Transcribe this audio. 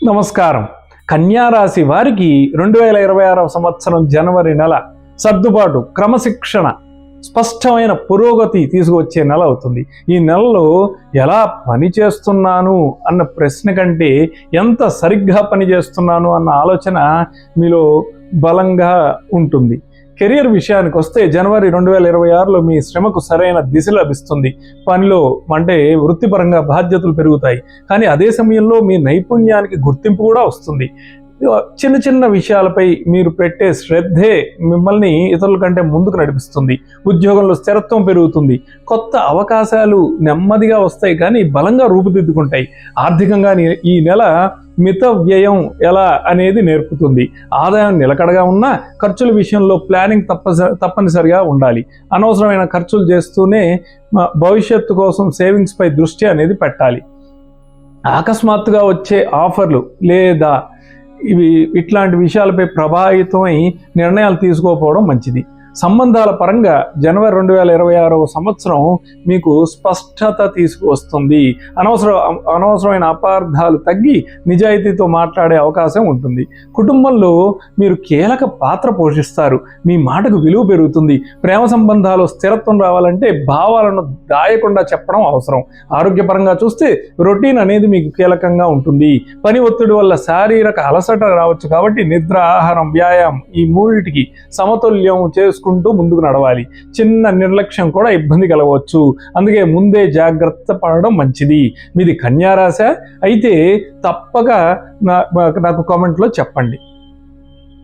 నమస్కారం. కన్యారాశి వారికి 2026వ సంవత్సరం జనవరి నెల సర్దుబాటు, క్రమశిక్షణ, స్పష్టమైన పురోగతి తీసుకువచ్చే నెల అవుతుంది. ఈ నెలలో ఎలా పని చేస్తున్నాను అన్న ప్రశ్న కంటే ఎంత సరిగ్గా పని చేస్తున్నాను అన్న ఆలోచన మీలో బలంగా ఉంటుంది. కెరియర్ విషయానికి వస్తే జనవరి 2026లో మీ శ్రమకు సరైన దిశ లభిస్తుంది. పనిలో అంటే వృత్తిపరంగా బాధ్యతలు పెరుగుతాయి, కానీ అదే సమయంలో మీ నైపుణ్యానికి గుర్తింపు కూడా వస్తుంది. చిన్న చిన్న విషయాలపై మీరు పెట్టే శ్రద్ధే మిమ్మల్ని ఇతరుల కంటే ముందుకు నడిపిస్తుంది. ఉద్యోగంలో స్థిరత్వం పెరుగుతుంది. కొత్త అవకాశాలు నెమ్మదిగా వస్తాయి, కానీ బలంగా రూపుదిద్దుకుంటాయి. ఆర్థికంగా ఈ నెల మిత వ్యయం ఎలా అనేది నేర్పుతుంది. ఆదాయం నిలకడగా ఉన్నా ఖర్చుల విషయంలో ప్లానింగ్ తప్పనిసరిగా ఉండాలి. అనవసరమైన ఖర్చులు చేస్తూనే భవిష్యత్తు కోసం సేవింగ్స్ పై దృష్టి అనేది పెట్టాలి. అకస్మాత్తుగా వచ్చే ఆఫర్లు లేదా ఇట్లాంటి విషయాలపై ప్రభావితమై నిర్ణయాలు తీసుకోకపోవడం మంచిది. సంబంధాల పరంగా జనవరి 2026వ సంవత్సరం మీకు స్పష్టత తీసుకువస్తుంది. అనవసరమైన అపార్థాలు తగ్గి నిజాయితీతో మాట్లాడే అవకాశం ఉంటుంది. కుటుంబంలో మీరు కీలక పాత్ర పోషిస్తారు. మీ మాటకు విలువ పెరుగుతుంది. ప్రేమ సంబంధాలు స్థిరత్వం రావాలంటే భావాలను దాయకుండా చెప్పడం అవసరం. ఆరోగ్యపరంగా చూస్తే రొటీన్ అనేది మీకు కీలకంగా ఉంటుంది. పని ఒత్తిడి వల్ల శారీరక అలసట రావచ్చు, కాబట్టి నిద్ర, ఆహారం, వ్యాయామం ఈ మూడింటికి సమతుల్యం చేసుకుంటూ ముందుకు నడవాలి. చిన్న నిర్లక్ష్యం కూడా ఇబ్బంది కలగవచ్చు, అందుకే ముందే జాగ్రత్త పడడం మంచిది. మీది కన్యారాశి అయితే తప్పక నాకు కామెంట్లో చెప్పండి.